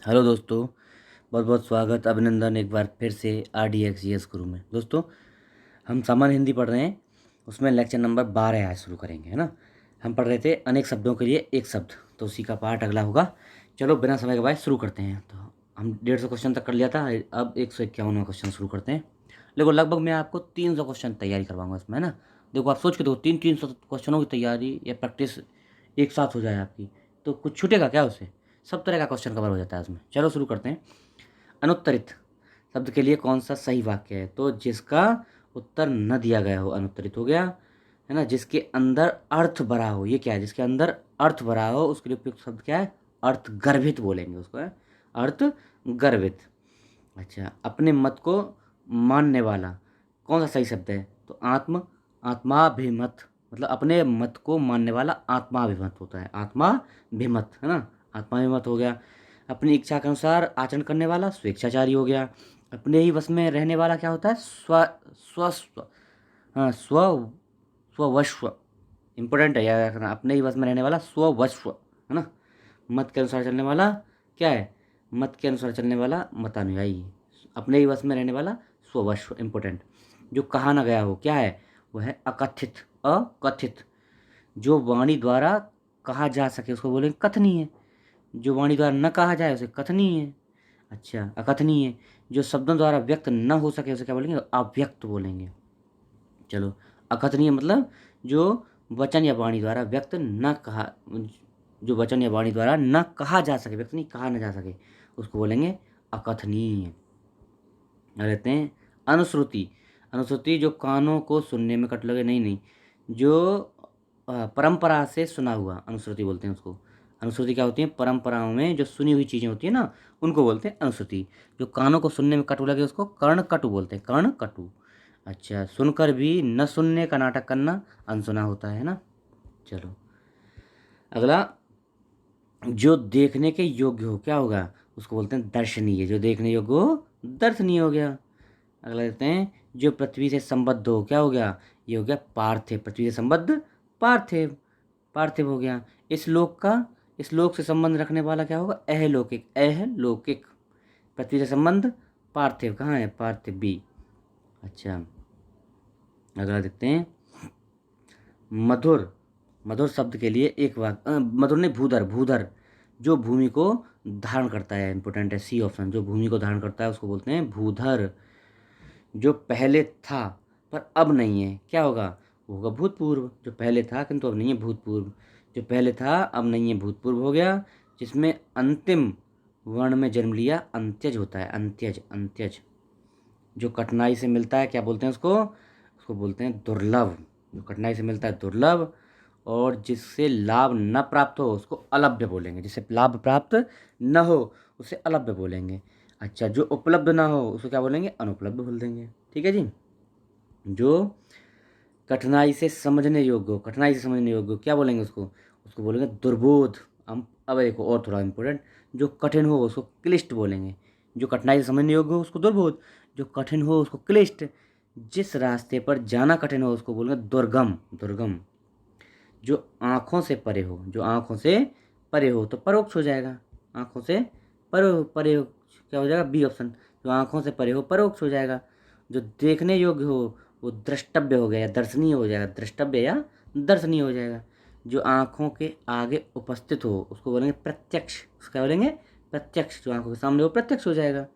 Hello दोस्तों, बहुत बहुत स्वागत अभिनंदन एक बार फिर से RDX गुरु में। दोस्तों, हम सामान्य हिंदी पढ़ रहे हैं, उसमें लेक्चर नंबर 12 आज शुरू करेंगे, है ना। हम पढ़ रहे थे अनेक शब्दों के लिए एक शब्द, तो उसी का पार्ट अगला होगा। चलो बिना समय गवाए शुरू करते हैं। तो हम 150 क्वेश्चन तक कर लिया था, अब 151वां क्वेश्चन शुरू करते हैं। देखो, लगभग मैं आपको 300 क्वेश्चन तैयारी करवाऊंगा इसमें, है ना। देखो, आप सोच के देखो, 300 क्वेश्चनों की तैयारी या प्रैक्टिस एक साथ हो जाए आपकी, तो कुछ छूटेगा क्या उससे? सब तरह का क्वेश्चन कवर हो जाता है उसमें। चलो शुरू करते हैं। अनुत्तरित शब्द के लिए कौन सा सही वाक्य है? तो जिसका उत्तर न दिया गया हो अनुत्तरित हो गया, है ना। जिसके अंदर अर्थ भरा हो, ये क्या है? जिसके अंदर अर्थ भरा हो उसके लिए उपयुक्त शब्द क्या है? अर्थ गर्भित बोलेंगे उसको, है अर्थ गर्भित। अच्छा, अपने मत को मानने वाला कौन सा सही शब्द है? तो आत्माभिमत, मतलब अपने मत को मानने वाला आत्माभिमत होता है, आत्माभिमत, है ना। आत्माभिमत हो गया। अपनी इच्छा के अनुसार आचरण करने वाला स्वेच्छाचारी हो गया। अपने ही वश में रहने वाला क्या होता है? स्वस्व, हाँ, स्ववश्व। इंपॉर्टेंट है याद रखना, अपने ही वश में रहने वाला स्ववश्व, है ना। मत के अनुसार चलने वाला क्या है? मत के अनुसार चलने वाला मतानुयायी। अपने ही वश में रहने वाला स्ववश्व, इंपॉर्टेंट। जो कहा ना गया हो क्या है? वो है अकथित, अकथित। जो वाणी द्वारा कहा जा सके उसको बोलेंगे कथनीय। जो वाणी द्वारा न कहा जाए उसे कथनीय। अच्छा, अकथनीय। जो शब्दों द्वारा व्यक्त न हो सके उसे क्या बोलेंगे? अव्यक्त बोलेंगे। चलो, अकथनीय मतलब जो वचन या वाणी द्वारा व्यक्त न कहा, जो वचन या वाणी द्वारा न कहा जा सके, व्यक्त नहीं कहा न जा सके, उसको बोलेंगे अकथनीय। रहते हैं अनुश्रुति। अनुश्रुति जो कानों को सुनने में कट लगे, नहीं नहीं, जो परंपरा से सुना हुआ, अनुश्रुति बोलते हैं उसको। अनुश्रुति क्या होती है? परंपराओं में जो सुनी हुई चीज़ें होती है ना, उनको बोलते हैं अनुश्रुति। जो कानों को सुनने में कटु लगे उसको कर्णकटु बोलते हैं, कर्णकटु। अच्छा, सुनकर भी न सुनने का नाटक करना अनसुना होता है ना। चलो अगला, जो देखने के योग्य हो क्या होगा? उसको बोलते हैं दर्शनीय। जो देखने योग्य हो दर्शनीय हो गया। अगला देते हैं, जो पृथ्वी से संबद्ध हो क्या हो गया? ये हो गया पार्थिव। पृथ्वी से संबद्ध पार्थिव, पार्थिव हो गया। इस लोक का, इस लोक से संबंध रखने वाला क्या होगा? अहलौकिक, अहलौकिक। पृथ्वी से संबंध पार्थिव कहाँ है? पार्थिव बी। अच्छा, अगला देखते हैं, मधुर। मधुर शब्द के लिए एक वाक्य, मधुर ने भूधर, भूधर जो भूमि को धारण करता है, इंपोर्टेंट है सी ऑप्शन। जो भूमि को धारण करता है उसको बोलते हैं भूधर। जो पहले था पर अब नहीं है क्या होगा? वो होगा भूतपूर्व। जो पहले था किंतु अब नहीं है, भूतपूर्व। जो पहले था अब नहीं है, भूतपूर्व हो गया। जिसमें अंतिम वर्ण में जन्म लिया अंत्यज होता है, अंत्यज, अंत्यज। जो कठिनाई से मिलता है क्या बोलते हैं उसको? उसको बोलते हैं दुर्लभ। जो कठिनाई से मिलता है दुर्लभ। और जिससे लाभ न प्राप्त हो उसको अलभ्य बोलेंगे। जिससे लाभ प्राप्त न हो उसे अलभ्य बोलेंगे। अच्छा, जो उपलब्ध ना हो उसको क्या बोलेंगे? अनुपलब्ध बोल देंगे। ठीक है जी। जो कठिनाई से समझने योग्य हो, कठिनाई से समझने योग्य हो क्या बोलेंगे उसको? उसको बोलेंगे दुर्बोध। हम अब देखो और थोड़ा इंपॉर्टेंट, जो कठिन हो उसको क्लिष्ट बोलेंगे। जो कठिनाई से समझने योग्य हो उसको दुर्बोध, जो कठिन हो उसको क्लिष्ट। जिस रास्ते पर जाना कठिन हो उसको बोलेंगे दुर्गम, दुर्गम। जो आँखों से परे हो, जो आँखों से परे हो तो परोक्ष हो जाएगा। आँखों से परे, परे हो क्या हो जाएगा? B option. जो आँखों से परे हो परोक्ष हो जाएगा। जो देखने योग्य हो वो द्रष्टव्य हो गया या दर्शनीय हो जाएगा, द्रष्टव्य या दर्शनीय हो जाएगा। जो आँखों के आगे उपस्थित हो उसको बोलेंगे प्रत्यक्ष। उसका बोलेंगे प्रत्यक्ष। जो आँखों के सामने हो प्रत्यक्ष हो जाएगा।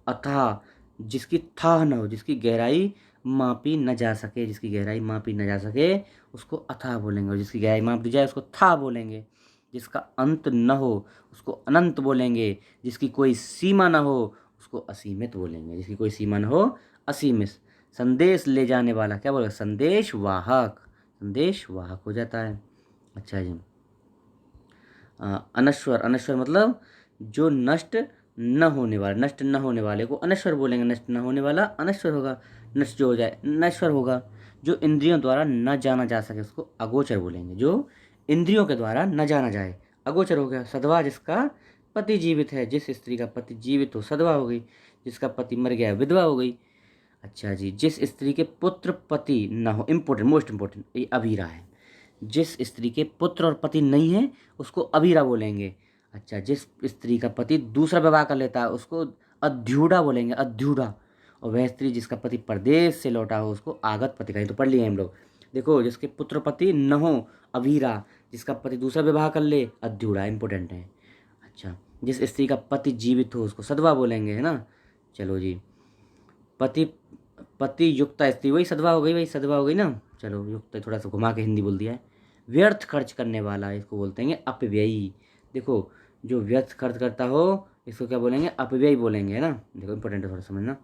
अथाह, जिसकी थाह न हो, जिसकी गहराई मापी न जा सके, जिसकी गहराई मापी न जा सके उसको अथाह बोलेंगे। और जिसकी गहराई माप दी जाए उसको था बोलेंगे। जिसका अंत न हो उसको अनंत बोलेंगे। जिसकी कोई सीमा न हो उसको असीमित बोलेंगे। जिसकी कोई सीमा न हो असीमित। संदेश ले जाने वाला क्या बोलेगा? संदेश वाहक, संदेश वाहक हो जाता है। अच्छा जी। अनश्वर, अनश्वर मतलब जो नष्ट न होने वाला, नष्ट न होने वाले को अनश्वर बोलेंगे। नष्ट न होने वाला अनश्वर होगा। नष्ट जो हो जाए नश्वर होगा। जो इंद्रियों द्वारा न जाना जा सके उसको अगोचर बोलेंगे। जो इंद्रियों के द्वारा न जाना जाए अगोचर हो गया। सधवा, जिसका पति जीवित है, जिस स्त्री का पति जीवित हो सधवा हो गई। जिसका पति मर गया विधवा हो गई। अच्छा जी, जिस स्त्री के पुत्र पति न हो, इम्पोर्टेंट, मोस्ट इम्पोर्टेंट, ये अबीरा है। जिस स्त्री के पुत्र और पति नहीं है उसको अबीरा बोलेंगे। अच्छा, जिस स्त्री का पति दूसरा विवाह कर लेता है उसको अध्यूढ़ा बोलेंगे, अध्यूढ़ा। और वह स्त्री जिसका पति परदेश से लौटा हो उसको आगत पति कहें। तो पढ़ लिए हम लोग। देखो, जिसके पुत्र पति न हो अवीरा, जिसका पति दूसरा विवाह कर ले अध्यूढ़ा, इंपॉर्टेंट है। अच्छा, जिस स्त्री का पति जीवित हो उसको सधवा बोलेंगे, है ना। चलो जी, पति पति युक्ता स्त्री, वही सधवा हो गई, वही सधवा हो गई ना। चलो, युक्त थोड़ा सा घुमा के हिंदी बोल दिया है। व्यर्थ खर्च करने वाला इसको बोलते हैं अपव्ययी। देखो, जो व्यर्थ खर्च करता हो इसको क्या बोलेंगे, अपव्ययी बोलेंगे, है ना। देखो, इंपॉर्टेंट है, थोड़ा समझना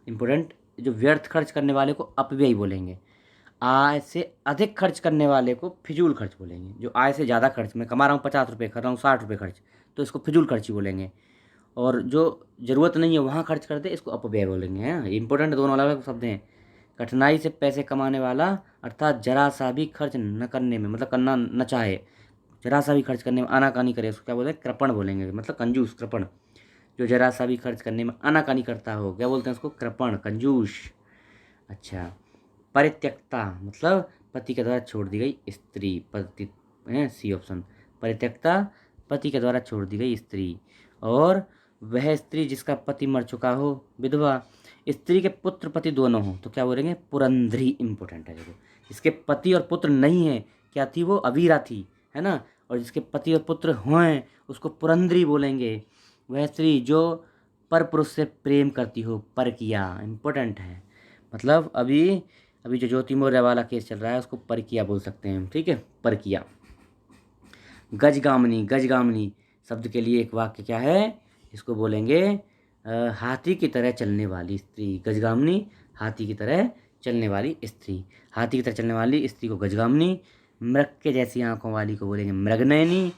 इंपॉर्टेंट। जो व्यर्थ खर्च करने वाले को अपव्ययी बोलेंगे। आय से अधिक खर्च करने वाले को फिजूल खर्च बोलेंगे। जो आय से ज़्यादा खर्च, मैं कमा रहा हूँ 50 रुपये, कर रहा हूँ 60 रुपये खर्च, तो इसको फिजूल खर्ची बोलेंगे। और जो ज़रूरत नहीं है वहाँ खर्च कर दे इसको अपव्यय बोलेंगे, हैं। इंपॉर्टेंट, दोनों अलग अलग शब्द हैं। कठिनाई से पैसे कमाने वाला, अर्थात जरा सा भी खर्च न करने में, मतलब करना न चाहे, जरा सा भी खर्च करने में आनाकानी करे, उसको क्या बोलते हैं, कृपण बोलेंगे, मतलब कंजूस, कृपण। जो जरा सा भी खर्च करने में आनाकानी करता हो क्या बोलते हैं उसको, कृपण, कंजूस। अच्छा, परित्यक्ता मतलब पति के द्वारा छोड़ दी गई स्त्री, पति है, सी ऑप्शन। परित्यक्ता, पति के द्वारा छोड़ दी गई स्त्री। और वह स्त्री जिसका पति मर चुका हो, विधवा। स्त्री के पुत्र पति दोनों हो तो क्या बोलेंगे, पुरंधरी, इंपॉर्टेंट है। देखो, जिसके पति और पुत्र नहीं है, क्या थी वो, अवीरा थी, है ना। और जिसके पति और पुत्र हैं उसको पुरंधरी बोलेंगे। वह स्त्री जो पर पुरुष से प्रेम करती हो, पर किया, इंपॉर्टेंट है। मतलब अभी अभी जो ज्योति मौर्य वाला केस चल रहा है उसको परकिया बोल सकते हैं हम, ठीक है, परकिया। गजगामिनी, गजगामिनी शब्द के लिए एक वाक्य क्या है, इसको बोलेंगे हाथी की तरह चलने वाली स्त्री। गजगामिनी, हाथी की तरह चलने वाली स्त्री। हाथी की तरह चलने वाली स्त्री को गजगामिनी। मृग के जैसी आंखों वाली को बोलेंगे मृगनयनी।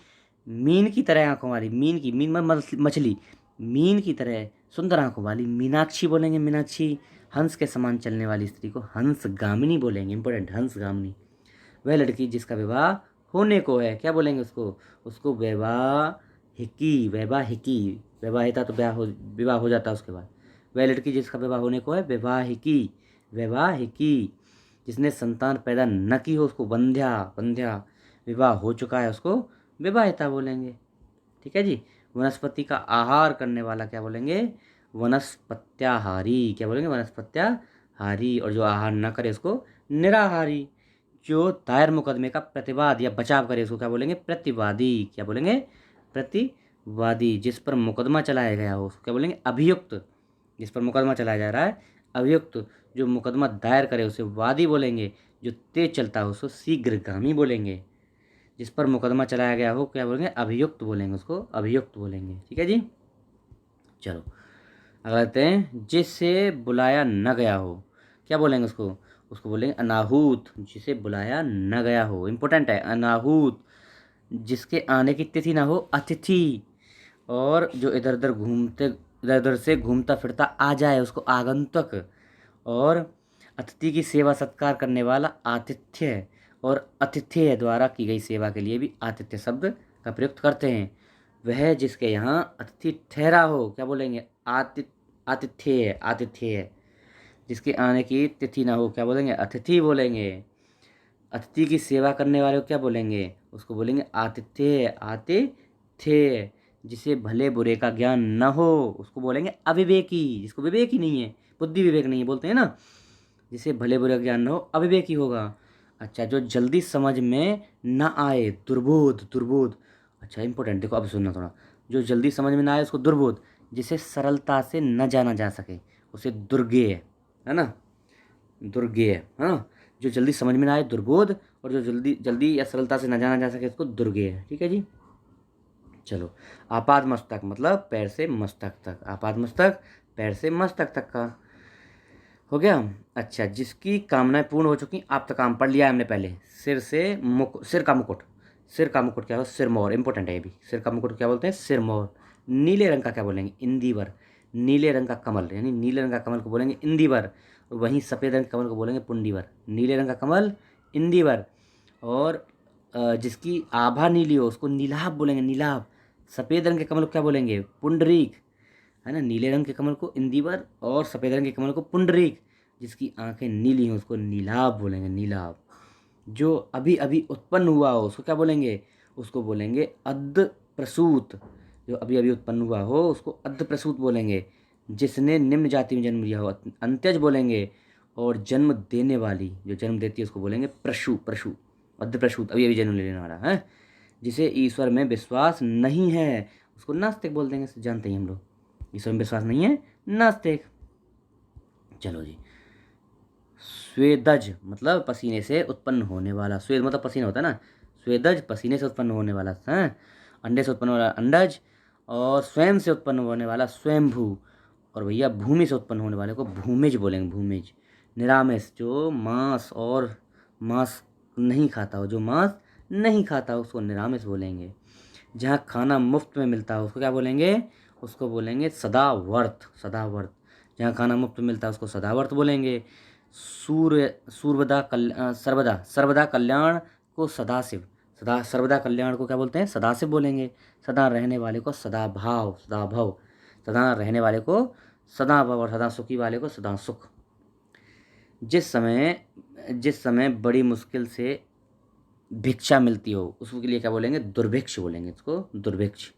मीन की तरह आंखों वाली, मीन की, मीन मछली, मीन की तरह सुंदर आंखों वाली मीनाक्षी बोलेंगे, मीनाक्षी। हंस के समान चलने वाली स्त्री को हंसगामिनी बोलेंगे, इंपॉर्टेंट, हंसगामिनी। वह लड़की जिसका विवाह होने को है क्या बोलेंगे उसको, उसको वैवाहिकी, वैवाहिकी। वैवाहिता तो विवाह हो जाता है उसके बाद। वह लड़की जिसका विवाह होने को है वैवाहिकी, वैवाहिकी। जिसने संतान पैदा न की हो उसको वंध्या, वंध्या। विवाह हो चुका है उसको विवाहिता बोलेंगे, ठीक है जी। वनस्पति का आहार करने वाला क्या बोलेंगे, वनस्पत्याहारी, क्या बोलेंगे, वनस्पत्याहारी। और जो आहार न करे उसको निराहारी। जो दायर मुकदमे का प्रतिवाद या बचाव करे उसको क्या बोलेंगे, प्रतिवादी, क्या बोलेंगे, प्रतिवादी। जिस पर मुकदमा चलाया गया हो उसको क्या बोलेंगे, अभियुक्त। जिस पर मुकदमा चलाया जा रहा है, अभियुक्त। जो मुकदमा दायर करे उसे वादी बोलेंगे। जो तेज चलता हो उसको शीघ्रगामी बोलेंगे। जिस पर मुकदमा चलाया गया हो क्या बोलेंगे, अभियुक्त बोलेंगे, उसको अभियुक्त बोलेंगे, ठीक है जी। चलो अगला कहते हैं, जिसे बुलाया न गया हो क्या बोलेंगे उसको, उसको बोलेंगे अनाहूत। जिसे बुलाया न गया हो, इंपॉर्टेंट है, अनाहूत। जिसके आने की तिथि ना हो, अतिथि। और जो इधर उधर से घूमता फिरता आ जाए उसको आगंतुक। और अतिथि की सेवा सत्कार करने वाला आतिथ्य। और अतिथ्य द्वारा की गई सेवा के लिए भी आतिथ्य शब्द का प्रयुक्त करते हैं। वह जिसके यहाँ अतिथि ठहरा हो क्या बोलेंगे, आतिथ्य, आतिथ्य। जिसके आने की तिथि ना हो क्या बोलेंगे, अतिथि बोलेंगे। अतिथि की सेवा करने वाले को क्या बोलेंगे, उसको बोलेंगे आतिथ्य, आतिथ्य। जिसे भले बुरे का ज्ञान न हो उसको बोलेंगे अविवेकी। जिसको विवेक ही नहीं है, बुद्धि विवेक नहीं है, बोलते हैं ना, जिसे भले बुरे का ज्ञान न हो अविवेकी होगा। अच्छा, जो जल्दी समझ में न आए, दुर्बोध, दुर्बोध। अच्छा, इंपॉर्टेंट, देखो अब सुनना थोड़ा। जो जल्दी समझ में ना आए उसको दुर्बोध। जिसे सरलता से न जाना जा सके उसे दुर्गेय, है ना, दुर्गेय, हाँ। जो जल्दी समझ में ना आए दुर्बोध, और जो जल्दी जल्दी या सरलता से न जाना जा सके उसको दुर्गेय, ठीक है जी। चलो, आपाद मस्तक मतलब पैर से मस्तक तक, आपाद मस्तक पैर से मस्तक तक का हो गया। अच्छा, जिसकी कामनाएं पूर्ण हो चुकी, आप तो काम पढ़ लिया है हमने पहले। सिर का मुकुट, सिर का मुकुट क्या हो, सिरमौर, इंपॉर्टेंट है ये भी। सिर का मुकुट क्या बोलते हैं, सिरमौर। नीले रंग का क्या बोलेंगे, इंदिवर। नीले रंग का कमल, यानी नीले रंग का कमल को बोलेंगे इंदिवर। और वहीं सफ़ेद रंग के कमल को बोलेंगे पुंडीवर। नीले रंग का कमल इंदिवर। और जिसकी आभा नीली हो उसको नीलाभ बोलेंगे, नीलाभ। सफ़ेद रंग के कमल को क्या बोलेंगे, पुंडरीक, है ना। नीले रंग के कमल को इंदिवर और सफ़ेद रंग के कमल को पुंडरीक। जिसकी आंखें नीली हैं उसको नीलाभ बोलेंगे, नीलाभ। जो अभी अभी उत्पन्न हुआ हो उसको क्या बोलेंगे, उसको बोलेंगे अद्य प्रसूत। जो अभी अभी उत्पन्न हुआ हो उसको अर्धप्रसूत बोलेंगे। जिसने निम्न जाति में जन्म लिया हो अंत्यज बोलेंगे। और जन्म देने वाली जो जन्म देती है उसको बोलेंगे प्रशु, प्रशु अर्धप्रसूत, अभी अभी जन्म लेने वाला है। जिसे ईश्वर में विश्वास नहीं है उसको नास्तिक बोल देंगे, जानते ही हम लोग। ईश्वर में विश्वास नहीं है, नास्तिक। चलो जी, स्वेदज मतलब पसीने से उत्पन्न होने वाला, स्वेद मतलब पसीना होता है ना, स्वेदज पसीने से उत्पन्न होने वाला है। अंडे से उत्पन्न होने वाला अंडज, और स्वयं से उत्पन्न होने वाला स्वयंभू, और भैया भूमि से उत्पन्न होने वाले को भूमिज बोलेंगे, भूमिज। निरामिष जो मांस नहीं खाता हो, जो मांस नहीं खाता हो उसको निरामिष बोलेंगे। जहाँ खाना मुफ्त में मिलता है उसको क्या बोलेंगे, उसको बोलेंगे सदावर्त, सदावर्त। जहाँ खाना मुफ्त में मिलता है उसको सदावर्त बोलेंगे। सर्वदा कल्याण को सदाशिव, सर्वदा कल्याण को क्या बोलते हैं, सदाशिव बोलेंगे। सदा रहने वाले को सदाभाव, सदाभव, सदा रहने वाले को सदाभव, और सदा सुखी वाले को सदा सुख। जिस समय बड़ी मुश्किल से भिक्षा मिलती हो उसके लिए क्या बोलेंगे, दुर्भिक्ष बोलेंगे, इसको दुर्भिक्ष।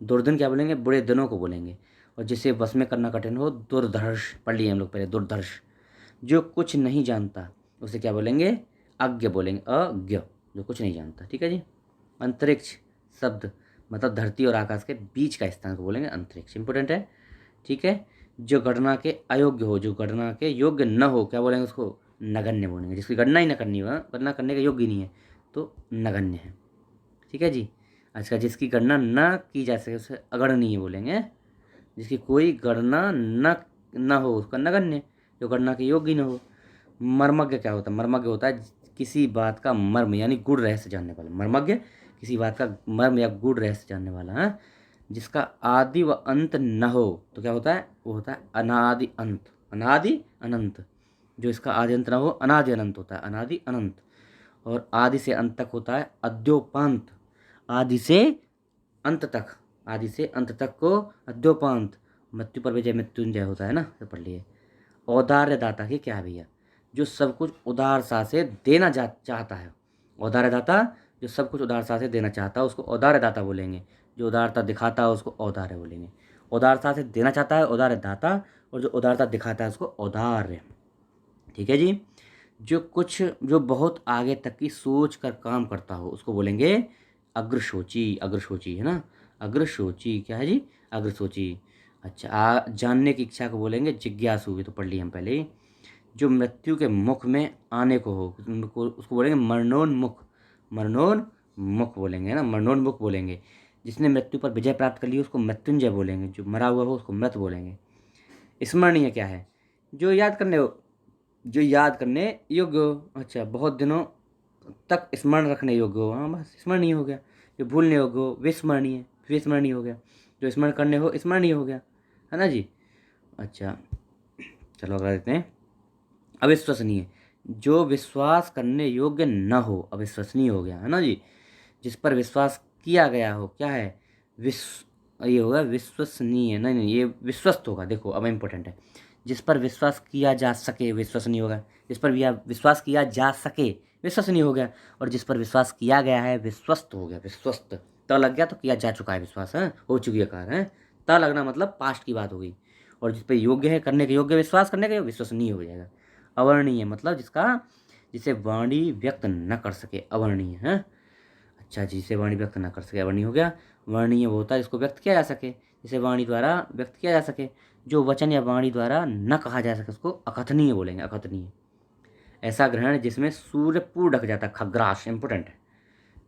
दुर्दिन क्या बोलेंगे, बुरे दिनों को बोलेंगे। और जिसे बस में करना कठिन हो दुर्धर्ष, पढ़ लिए हम लोग पहले, दुर्धर्ष। जो कुछ नहीं जानता उसे क्या बोलेंगे, अज्ञ बोलेंगे, अज्ञ, जो कुछ नहीं जानता। ठीक है जी। अंतरिक्ष शब्द मतलब धरती और आकाश के बीच का स्थान को बोलेंगे अंतरिक्ष, इंपॉर्टेंट है। ठीक है। जो गणना के अयोग्य हो, जो गणना के योग्य न हो क्या बोलेंगे, उसको नगण्य बोलेंगे। जिसकी गणना ही न करनी हो, गणना करने के योग्य नहीं है तो नगण्य है। ठीक है जी। अच्छा, जिसकी गणना न की जा सके उसे अगणनीय बोलेंगे। जिसकी कोई गणना न हो उसका नगण्य, जो गणना के योग्य न हो। मर्मज्ञ क्या होता है, मर्मज्ञ होता है किसी बात का मर्म यानी गूढ़ रहस्य जानने वाला। मर्मज्ञ किसी बात का मर्म या गूढ़ रहस्य जानने वाला है। जिसका आदि व अंत न हो तो क्या होता है, वो होता है अनादि अंत, अनादि अनंत। जो इसका आदि अंत न हो अनादि अनंत होता है, अनादि अनंत। और आदि से अंत तक होता है अद्योपांत, आदि से अंत तक, आदि से अंत तक को अद्योपांत। मृत्यु पर विजय मृत्युंजय होता है ना, तो पढ़ लिए। औदार्य दाता की क्या है भैया, जो सब कुछ उदारता से देना चाहता है। औदार्य दाता जो सब कुछ उदारता से देना चाहता है उसको औदार्य दाता बोलेंगे। जो उदारता दिखाता है उसको औदार्य बोलेंगे। उदारता से देना चाहता है औदार्य दाता, और जो उदारता दिखाता है उसको औदार्य। ठीक है जी। जो बहुत आगे तक की सोच कर काम करता हो उसको बोलेंगे अग्रशोची, अग्रशोची है ना, अग्रशोची क्या है जी, अग्रशोची। अच्छा, जानने की इच्छा को बोलेंगे जिज्ञासु, ये तो पढ़ लिया हम पहले ही। जो मृत्यु के मुख में आने को हो उसको बोलेंगे मरणोन्मुख, मरणोन्मुख बोलेंगे ना, मरणोन्मुख बोलेंगे। जिसने मृत्यु पर विजय प्राप्त कर ली उसको मृत्युंजय बोलेंगे। जो मरा हुआ हो उसको मृत बोलेंगे। स्मरणीय क्या है, जो याद करने योग्य हो। अच्छा, बहुत दिनों तक स्मरण रखने योग्य हो, हाँ बस स्मरणीय हो गया। जो भूलने योग्य हो विस्मरणीय, विस्मरणीय हो गया। जो स्मरण करने हो स्मरणीय हो गया, है ना जी। अच्छा, चलो अगला देखते हैं। अविश्वसनीय, जो विश्वास करने योग्य न हो, अविश्वसनीय हो गया, है ना जी। जिस पर विश्वास किया गया हो क्या है, ये होगा विश्वसनीय, नहीं ये विश्वस्त होगा। देखो अब इम्पोर्टेंट है, जिस पर विश्वास किया जा सके विश्वसनीय होगा। जिस पर विश्वास किया जा सके विश्वसनीय हो गया। और जिस पर विश्वास किया गया है विश्वस्त हो गया, विश्वस्त। त लग गया तो किया जा चुका है, विश्वास है, हो चुकी है कार है। त लगना मतलब पास्ट की बात हो गई। और जिस पर योग्य है करने के योग्य, विश्वास करने के विश्वसनीय हो जाएगा। अवर्णीय मतलब जिसे वाणी व्यक्त न कर सके, अवर्णीय है। अच्छा, जिसे वाणी व्यक्त न कर सके अवर्णीय हो गया। वर्णीय वो होता है जिसको व्यक्त किया जा सके, जिसे वाणी द्वारा व्यक्त किया जा सके। जो वचन या वाणी द्वारा न कहा जा सके उसको अकथनीय बोलेंगे, अकथनीय। ऐसा ग्रहण जिसमें सूर्य पूरा ढक जाता है, खग्रास, इंपोर्टेंट है।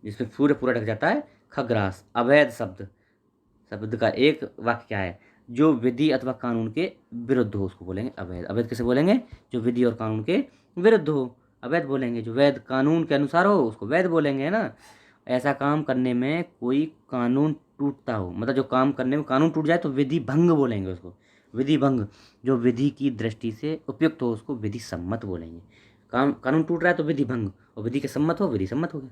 जिसमें सूर्य पूरा ढक जाता है, खग्रास। अवैध शब्द का एक वाक्य क्या है, जो विधि अथवा कानून के विरुद्ध हो उसको बोलेंगे अवैध। अवैध किसे बोलेंगे, जो विधि और कानून के विरुद्ध हो, अवैध बोलेंगे। जो वैध कानून के अनुसार हो उसको वैध बोलेंगे, है ना। ऐसा काम करने में कोई कानून टूटता हो, मतलब जो काम करने में कानून टूट जाए तो विधि भंग बोलेंगे उसको, विधि भंग। जो विधि की दृष्टि से उपयुक्त हो उसको विधि सम्मत बोलेंगे। कानून टूट रहा है तो विधि भंग, और विधि के सम्मत हो विधि सम्मत हो गया।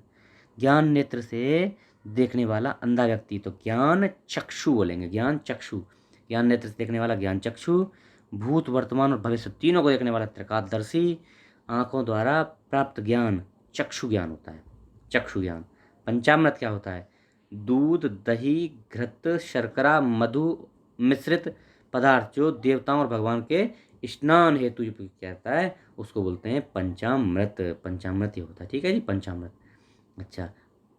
ज्ञान नेत्र से देखने वाला अंधा व्यक्ति तो ज्ञान चक्षु बोलेंगे, ज्ञान चक्षु। ज्ञान नेत्र से देखने वाला ज्ञान चक्षु। भूत वर्तमान और भविष्य तीनों को देखने वाला त्रिकालदर्शी। आँखों द्वारा प्राप्त ज्ञान चक्षु ज्ञान होता है, चक्षु ज्ञान। पंचामृत क्या होता है, दूध, दही, घृत, शर्करा, मधु मिश्रित पदार्थ जो देवताओं और भगवान के स्नान हेतु जो कहता है उसको बोलते हैं पंचामृत। पंचामृत ये होता है, ठीक है जी, पंचामृत। अच्छा,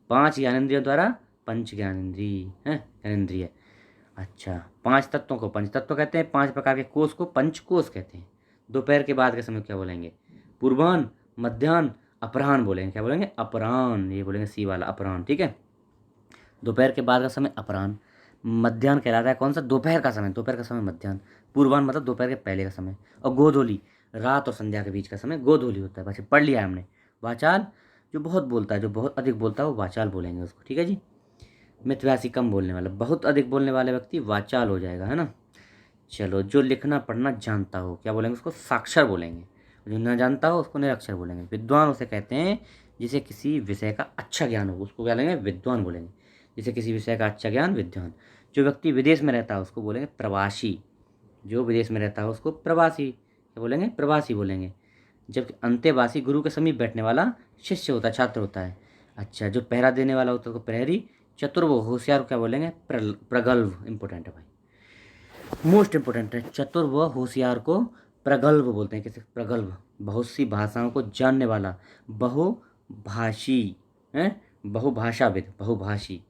5 ज्ञानेंद्रियों द्वारा पंच ज्ञानेंद्रिय है, ज्ञानेंद्रिय। अच्छा, 5 तत्वों को पंच तत्व कहते हैं, 5 प्रकार के कोष को पंच कोष कहते हैं। दोपहर के बाद के समय क्या बोलेंगे? पूर्वाह्न, मध्याह्न, अपराह्न बोलेंगे। क्या बोलेंगे? अपराह्न, ये बोलेंगे सी वाला अपराह्न, ठीक है। दोपहर के बाद का समय अपराह्न। मध्याह्न कहलाता है कौन सा? दोपहर का समय, दोपहर का समय मध्याह्न। पूर्वाह्न मतलब दोपहर के पहले का समय। और गोधूली, रात और संध्या के बीच का समय गोधूली होता है। बस पढ़ लिया है हमने। वाचाल, जो बहुत बोलता है, जो बहुत अधिक बोलता है वो वाचाल बोलेंगे उसको, ठीक है जी। मितव्यासी, कम बोलने वाला। बहुत अधिक बोलने वाले व्यक्ति वाचाल हो जाएगा, है ना। चलो, जो लिखना पढ़ना जानता हो क्या बोलेंगे? उसको साक्षर बोलेंगे। जो न जानता हो उसको निरक्षर बोलेंगे। विद्वान उसे कहते हैं जिसे किसी विषय का अच्छा ज्ञान हो, उसको क्या बोलेंगे? विद्वान बोलेंगे। जिसे किसी विषय का अच्छा ज्ञान, विद्वान। जो व्यक्ति विदेश में रहता है उसको बोलेंगे प्रवासी। जो विदेश में रहता है उसको प्रवासी क्या बोलेंगे? प्रवासी बोलेंगे। जबकि अंतेवासी गुरु के समीप बैठने वाला शिष्य होता है, छात्र होता है। अच्छा, जो पहरा देने वाला होता है उसको प्रहरी। चतुर वो होशियार क्या बोलेंगे? प्रगल्भ। इंपॉर्टेंट है भाई, मोस्ट इंपॉर्टेंट है। चतुर व होशियार को प्रगल्भ बोलते हैं। कैसे? प्रगल्भ। बहुत सी भाषाओं को जानने वाला, बहुभाषी है, बहुभाषाविद, बहुभाषी,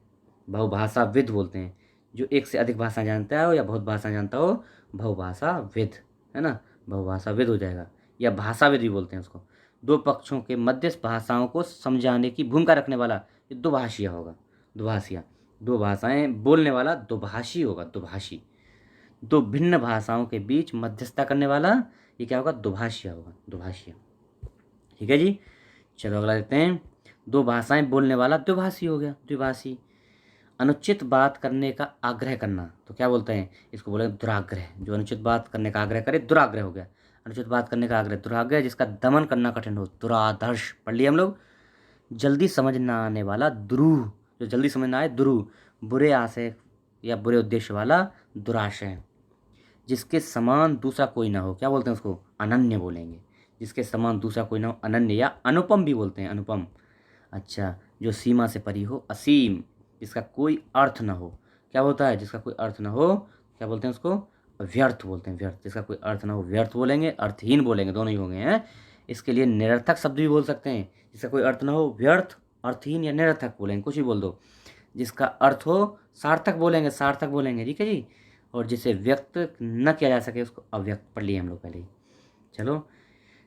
बहुभाषाविद बोलते हैं। जो एक से अधिक भाषा जानता है या बहुत भाषा जानता हो, बहुभाषाविद, है ना। बहुभाषाविद हो जाएगा, या भाषाविद भी बोलते हैं उसको। दो पक्षों के मध्यस्थ भाषाओं को समझाने की भूमिका रखने वाला, ये दुभाषिया होगा। दुभाषिया, दो भाषाएं बोलने वाला दुभाषी होगा, दुभाषी। दो भिन्न भाषाओं के बीच मध्यस्थता करने वाला, ये क्या होगा? दुभाषिया होगा, दुभाषिया, ठीक है जी। चलो अगला देखते हैं। दो भाषाएं बोलने वाला द्विभाषी हो गया, द्विभाषी। अनुचित बात करने का आग्रह करना, तो क्या बोलते हैं? इसको बोलेंगे दुराग्रह। जो अनुचित बात करने का आग्रह करे, दुराग्रह हो गया। अनुचित बात करने का आग्रह, दुराग्रह। जिसका दमन करना कठिन हो, दुराधर्ष। पढ़ लिया हम लोग। जल्दी समझ ना आने वाला, दुरूह। जो जल्दी समझ ना आए, दुरूह। बुरे आशय या बुरे उद्देश्य वाला, दुराशय। जिसके समान दूसरा कोई ना हो, क्या बोलते हैं उसको? अनन्य बोलेंगे। जिसके समान दूसरा कोई ना हो, अनन्य, या अनुपम भी बोलते हैं, अनुपम। अच्छा, जो सीमा से परी हो, असीम। जिसका कोई अर्थ ना हो, क्या होता है? जिसका कोई अर्थ ना हो, क्या बोलते हैं उसको? व्यर्थ बोलते हैं, व्यर्थ। जिसका कोई अर्थ ना हो, व्यर्थ बोलेंगे। अर्थहीन बोलेंगे, दोनों ही हो गए हैं। इसके लिए निरर्थक शब्द भी बोल सकते हैं। जिसका कोई अर्थ ना हो, व्यर्थ, अर्थहीन या निरर्थक बोलेंगे, कुछ भी बोल दो। जिसका अर्थ हो, सार्थक बोलेंगे, सार्थक बोलेंगे, ठीक है जी। और जिसे व्यक्त न किया जा सके उसको अव्यक्त। पढ़ लिए हम लोग पहले ही। चलो,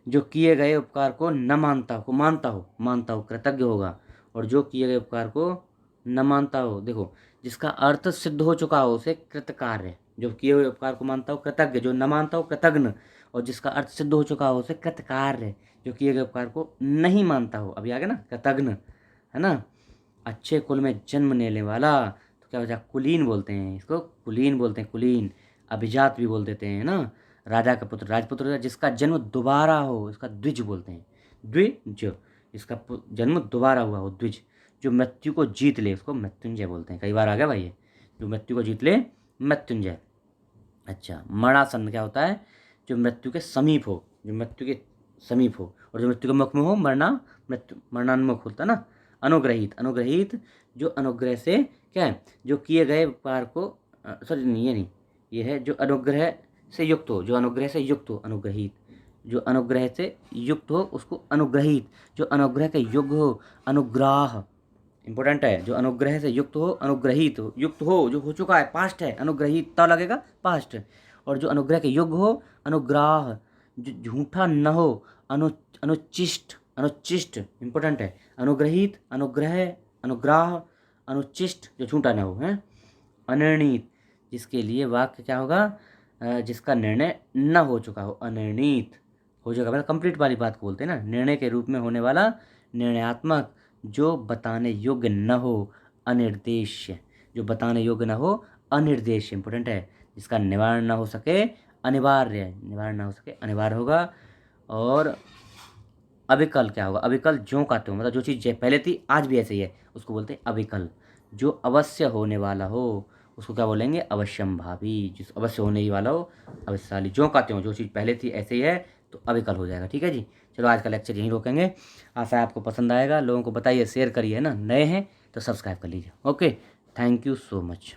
जो किए गए उपकार को न मानता हो, मानता हो, कृतज्ञ होगा। और जो किए गए उपकार को न मानता हो, देखो, जिसका अर्थ सिद्ध हो चुका हो उसे कृतकार्य। जो किए हुए उपकार को मानता हो कृतज्ञ, जो न मानता हो कृतघ्न। और जिसका अर्थ सिद्ध हो चुका हो उसे कृतकार्य। जो किए गए उपकार को नहीं मानता हो, अभी आ गया ना, कृतघ्न, है ना। अच्छे कुल में जन्म लेने वाला, तो क्या हो जाए? कुलीन बोलते हैं इसको, कुलीन बोलते हैं, कुलीन। अभिजात भी बोल देते हैं ना। राजा का पुत्र, राजपुत्र। जिसका जन्म दोबारा हो, इसका द्विज बोलते हैं, द्विज। इसका जन्म दोबारा हुआ हो, द्विज। जो मृत्यु को जीत ले उसको मृत्युंजय बोलते हैं। कई बार आ गया भाई ये, जो मृत्यु को जीत ले, मृत्युंजय। अच्छा, मरणासन्न क्या होता है? जो मृत्यु के समीप हो, जो मृत्यु के समीप हो। और जो मृत्यु के मुख में हो, मरणान्मुख होता है ना। अनुग्रहित, अनुग्रहित। जो अनुग्रह से क्या है? जो किए गए उपकार को, सॉरी नहीं, ये नहीं, ये है जो अनुग्रह से युक्त हो, जो अनुग्रह से युक्त हो, अनुग्रहित। जो अनुग्रह से युक्त हो उसको अनुग्रहित। जो अनुग्रह के योग्य हो, अनुग्राह। इंपॉर्टेंट है। जो अनुग्रह से युक्त हो, अनुग्रहित हो, युक्त हो, जो हो चुका है, पास्ट है, अनुग्रहित ता लगेगा, पास्ट। और जो अनुग्रह के योग्य हो, अनुग्राह। जो झूठा न हो, अनुचिष्ट, अनुचिष्ट। इंपॉर्टेंट है। अनुग्रहित, अनुग्रह, अनुग्राह, अनुचिष्ट, जो झूठा न हो, है। अनिर्णीत, जिसके लिए वाक्य क्या होगा? जिसका निर्णय न हो चुका हो, अनिर्णीत। हो जाएगा, मतलब कंप्लीट वाली बात को बोलते हैं ना, निर्णय के रूप में होने वाला, निर्णयात्मक। जो बताने योग्य न हो, अनिर्देश्य। जो बताने योग्य न हो, अनिर्देश्य। इंपॉर्टेंट है। जिसका निवारण न हो सके, अनिवार्य। निवारण न हो सके, अनिवार्य होगा। और अविकल क्या होगा? अविकल ज्यों का त्यों, मतलब जो चीज़ पहले थी आज भी ऐसे ही है, उसको बोलते हैं अविकल। जो अवश्य होने वाला हो उसको क्या बोलेंगे? अवश्यंभावी। जिस अवश्य होने ही वाला हो, अवश्यशाली। ज्यों का त्यों, जो चीज़ पहले थी ऐसे ही है तो अविकल हो जाएगा, ठीक है जी। चलो आज का लेक्चर यहीं रोकेंगे। आशा है आपको पसंद आएगा। लोगों को बताइए, शेयर करिए, है ना। नए हैं तो सब्सक्राइब कर लीजिए। Okay. Thank you so much.